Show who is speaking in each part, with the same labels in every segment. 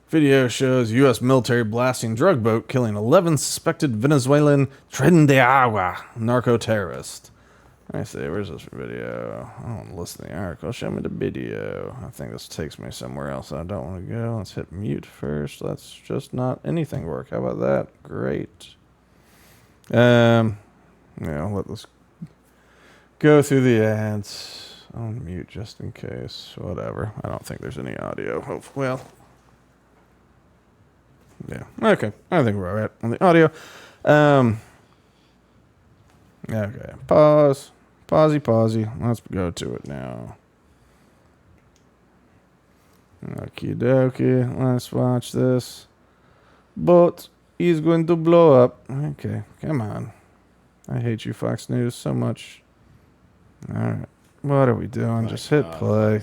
Speaker 1: Video shows U.S. military blasting drug boat, killing 11 suspected Venezuelan Tren de Aragua narco-terrorist. I see, where's this video? I don't want to listen to the article. Show me the video. I think this takes me somewhere else I don't want to go. Let's hit mute first. Let's just not anything work. How about that? Great. Yeah, let this go through the ads. On mute just in case. Whatever. I don't think there's any audio. Hopefully, well. Yeah. Okay. I think we're all right on the audio. Okay. Pause. Pausey. Let's go to it now. Okie dokie. Let's watch this. But he's going to blow up. Okay. Come on. I hate you, Fox News, so much. All right. What are we doing? Just hit play.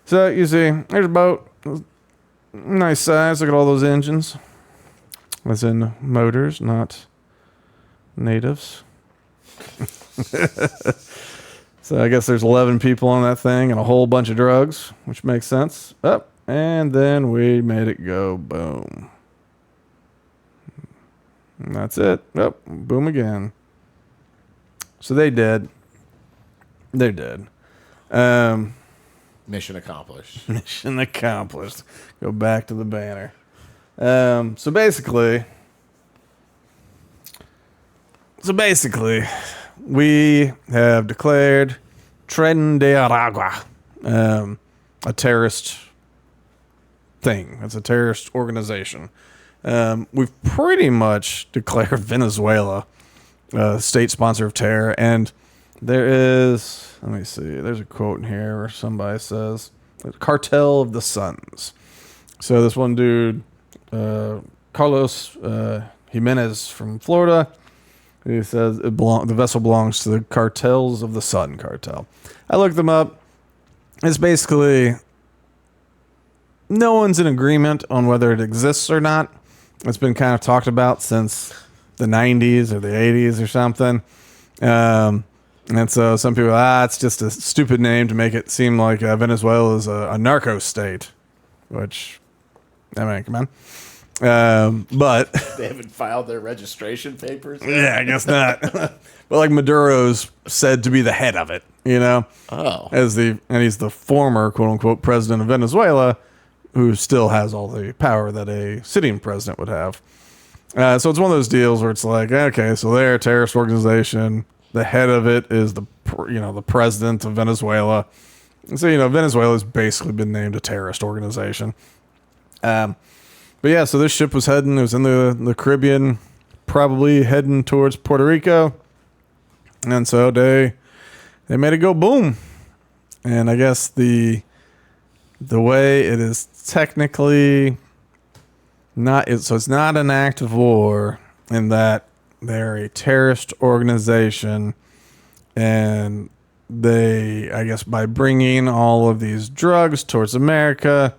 Speaker 1: So you see, there's a boat. Nice size. Look at all those engines. As in motors, not natives. So I guess there's 11 people on that thing and a whole bunch of drugs, which makes sense. Up, and then we made it go boom. And that's it. Oh, boom again. So they did. They're dead.
Speaker 2: Mission accomplished.
Speaker 1: Mission accomplished. Go back to the banner. So basically, we have declared Tren de Aragua a terrorist thing. It's a terrorist organization. We've pretty much declared Venezuela a state sponsor of terror, and there is, let me see, there's a quote in here where somebody says, Cartel of the Suns. So this one dude, Carlos Jimenez from Florida, he says the vessel belongs to the Cartels of the Sun cartel. I looked them up. It's basically, no one's in agreement on whether it exists or not. It's been kind of talked about since the 90s or the 80s or something. And so some people, it's just a stupid name to make it seem like Venezuela is a narco state, which, I mean, come on. But
Speaker 2: they haven't filed their registration papers yet?
Speaker 1: Yeah, I guess not. But like Maduro's said to be the head of it, you know?
Speaker 2: Oh.
Speaker 1: And he's the former, quote unquote, president of Venezuela, who still has all the power that a sitting president would have. So it's one of those deals where it's like, okay, so they're a terrorist organization. The head of it is the president of Venezuela. And so, Venezuela's basically been named a terrorist organization. But yeah, so this ship was it was in the Caribbean, probably heading towards Puerto Rico. And so they made it go boom. And I guess the way it is technically it's not an act of war in that they're a terrorist organization, and they, I guess, by bringing all of these drugs towards America,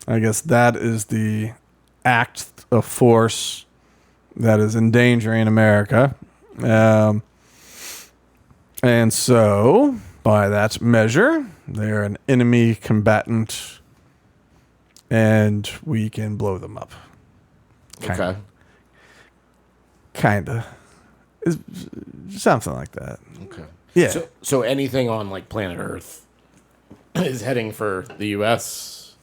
Speaker 1: I guess that is the act of force that is endangering America. And so, by that measure, they're an enemy combatant, and we can blow them up.
Speaker 2: Okay.
Speaker 1: Kinda. It's something like that.
Speaker 2: Okay.
Speaker 1: Yeah.
Speaker 2: So anything on like planet Earth is heading for the U.S.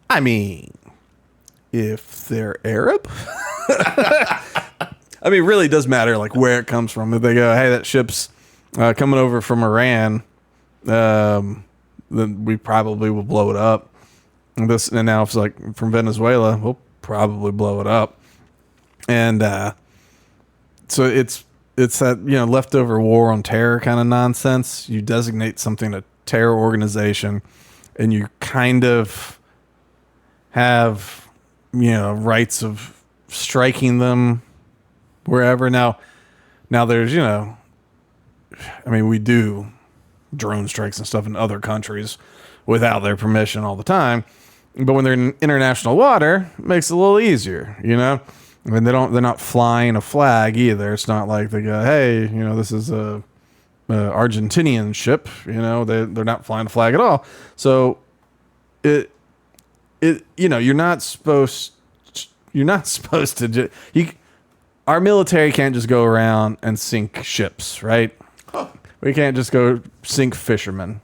Speaker 1: I mean, if they're Arab, I mean, it really does matter like where it comes from. If they go, hey, that ship's coming over from Iran, then we probably will blow it up. And now if it's like from Venezuela, we'll probably blow it up. And so it's that, leftover war on terror kind of nonsense. You designate something a terror organization, and you kind of have, rights of striking them wherever. Now there's, we do drone strikes and stuff in other countries without their permission all the time. But when they're in international water, it makes it a little easier, I mean, they're not flying a flag either. It's not like they go, hey, this is a Argentinian ship. They're not flying a flag at all. So you're not supposed to our military can't just go around and sink ships, right?
Speaker 2: Huh.
Speaker 1: We can't just go sink fishermen,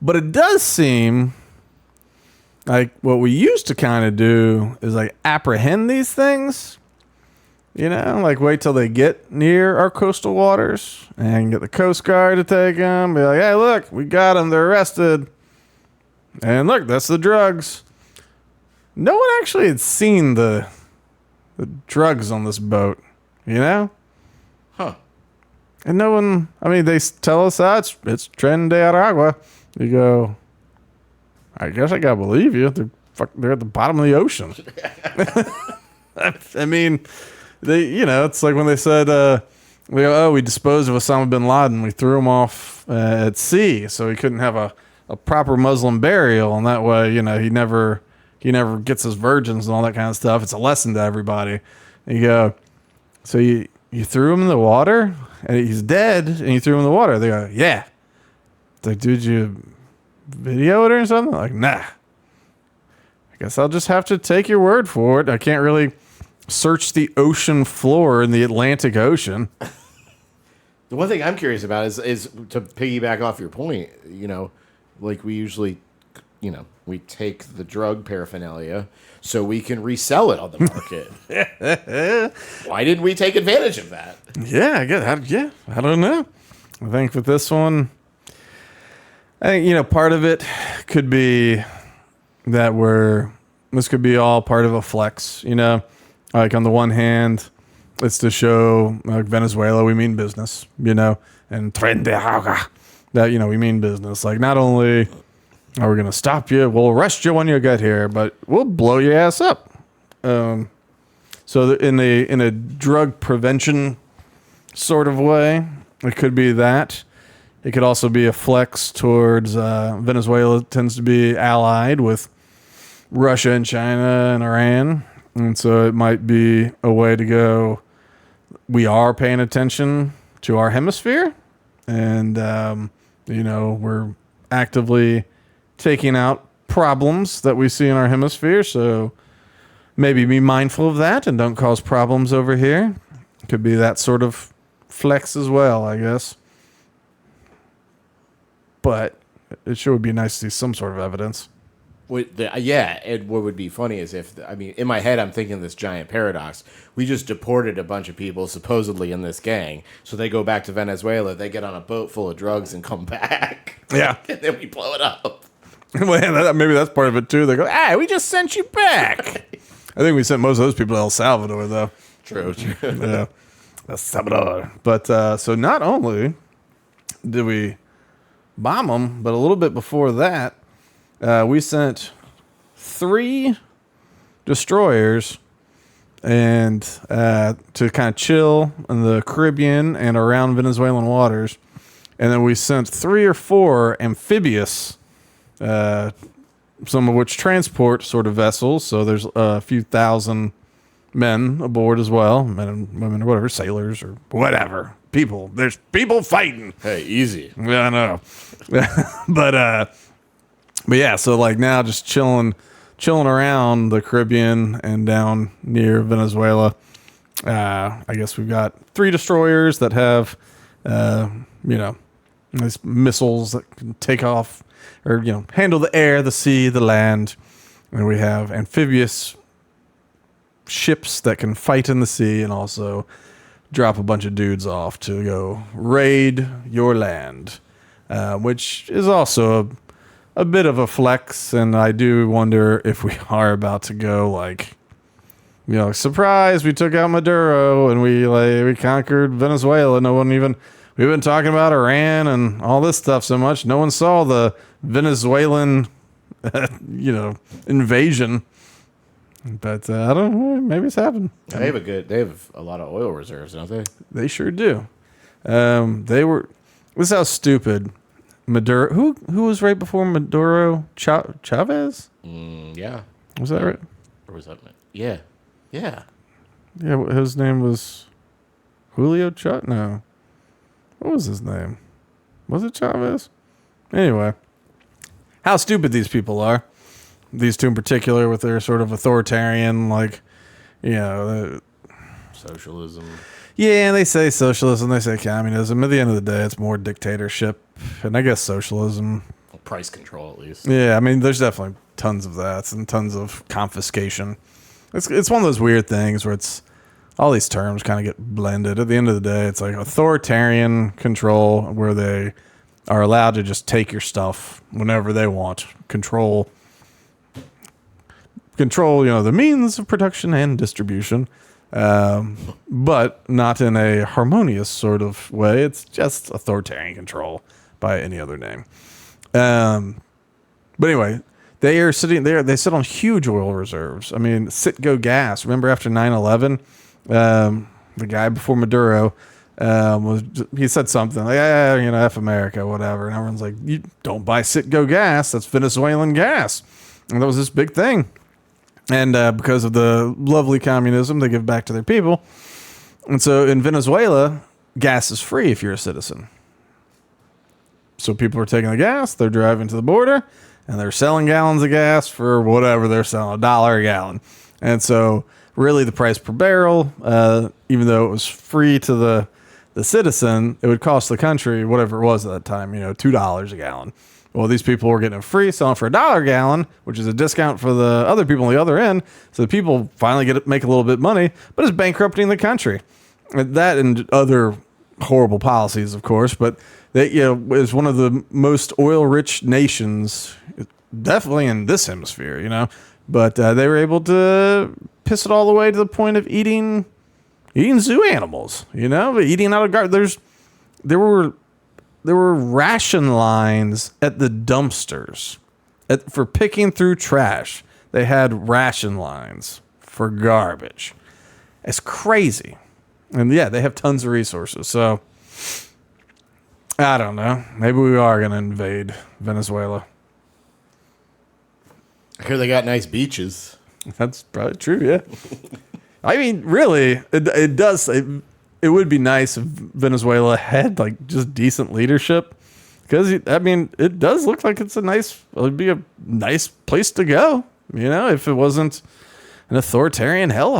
Speaker 1: But it does seem like what we used to kind of do is like apprehend these things, like wait till they get near our coastal waters and get the Coast Guard to take them. Be like, hey, look, we got them. They're arrested. And look, that's the drugs. No one actually had seen the drugs on this boat,
Speaker 2: Huh.
Speaker 1: And no one, they tell us that it's Tren de Aragua. You go, I guess I gotta believe you. They're at the bottom of the ocean. It's like when they said, we disposed of Osama bin Laden. We threw him off at sea so he couldn't have a proper Muslim burial. And that way, he never gets his virgins and all that kind of stuff. It's a lesson to everybody. And you go, so you threw him in the water and he's dead and you threw him in the water. They go, yeah. It's like, dude, you video it or something? Like, nah. I guess I'll just have to take your word for it. I can't really search the ocean floor in the Atlantic Ocean.
Speaker 2: The one thing I'm curious about is to piggyback off your point, like we usually, we take the drug paraphernalia so we can resell it on the market. Why didn't we take advantage of that?
Speaker 1: Yeah, I guess. I don't know. I think with this one, part of it could be that this could be all part of a flex, like on the one hand, it's to show like Venezuela, we mean business, and Tren de Aragua, that, we mean business. Like not only are we going to stop you, we'll arrest you when you get here, but we'll blow your ass up. So in a drug prevention sort of way, it could be that. It could also be a flex towards Venezuela tends to be allied with Russia and China and Iran. And so it might be a way to go, we are paying attention to our hemisphere. And, we're actively taking out problems that we see in our hemisphere. So maybe be mindful of that and don't cause problems over here. Could be that sort of flex as well, I guess. But it sure would be nice to see some sort of evidence.
Speaker 2: And what would be funny is in my head, I'm thinking this giant paradox. We just deported a bunch of people supposedly in this gang. So they go back to Venezuela, they get on a boat full of drugs and come back.
Speaker 1: Yeah.
Speaker 2: And then we blow it up.
Speaker 1: Well, maybe that's part of it too. They go, hey, we just sent you back. I think we sent most of those people to El Salvador, though.
Speaker 2: True.
Speaker 1: Yeah. El Salvador. But so not only did we bomb them, but a little bit before that, we sent 3 destroyers and to kind of chill in the Caribbean and around Venezuelan waters. And then we sent 3 or 4 amphibious, some of which transport sort of vessels. So there's a few thousand men aboard as well, men and women or whatever, sailors or whatever. People. There's people fighting.
Speaker 2: Hey, easy.
Speaker 1: Yeah, I know. But yeah, so like now just chilling around the Caribbean and down near Venezuela. I guess we've got 3 destroyers that have, these missiles that can take off or, handle the air, the sea, the land. And we have amphibious ships that can fight in the sea and also drop a bunch of dudes off to go raid your land, which is also a bit of a flex. And I do wonder if we are about to go like, surprise, we took out Maduro and we conquered Venezuela. We've been talking about Iran and all this stuff so much. No one saw the Venezuelan, invasion. But I don't know. Maybe it's happened.
Speaker 2: They have a lot of oil reserves, don't they?
Speaker 1: They sure do. This is how stupid Maduro. Who was right before Maduro? Chavez?
Speaker 2: Yeah.
Speaker 1: Was that right?
Speaker 2: Or was that? Yeah. Yeah.
Speaker 1: Yeah. His name was Julio Chavez. No. What was his name? Was it Chavez? Anyway, how stupid these people are. these two in particular with their sort of authoritarian, like,
Speaker 2: Socialism.
Speaker 1: Yeah, they say socialism, they say communism. At the end of the day, it's more dictatorship, and I guess socialism.
Speaker 2: Price control, at least.
Speaker 1: Yeah, I mean, there's definitely tons of that and tons of confiscation. It's one of those weird things where it's all these terms kind of get blended. At the end of the day, it's like authoritarian control where they are allowed to just take your stuff whenever they want. Control, the means of production and distribution. But not in a harmonious sort of way. It's just authoritarian control by any other name. But anyway, they are sitting there. They sit on huge oil reserves. I mean, Citgo gas. Remember after 9/11, the guy before Maduro he said something like, F America, whatever. And everyone's like, you don't buy Citgo gas. That's Venezuelan gas. And that was this big thing. And because of the lovely communism they give back to their people. And so in Venezuela, gas is free if you're a citizen. So people are taking the gas, they're driving to the border, and they're selling gallons of gas for whatever they're selling, $1 a gallon. And so really the price per barrel, even though it was free to the citizen, it would cost the country, whatever it was at that time, $2 a gallon. Well, these people were getting it free, selling for $1 a gallon, which is a discount for the other people on the other end. So the people finally make a little bit of money, but it's bankrupting the country. That and other horrible policies, of course, but they, is one of the most oil-rich nations, definitely in this hemisphere, But they were able to piss it all the way to the point of eating zoo animals, eating out of garbage. There were ration lines at the dumpsters for picking through trash. They had ration lines for garbage. It's crazy. And yeah, they have tons of resources. So I don't know. Maybe we are going to invade Venezuela.
Speaker 2: I hear they got nice beaches.
Speaker 1: That's probably true, yeah. I mean, really, it does. It would be nice if Venezuela had like just decent leadership, because it does look like it'd be a nice place to go, if it wasn't an authoritarian hellhole.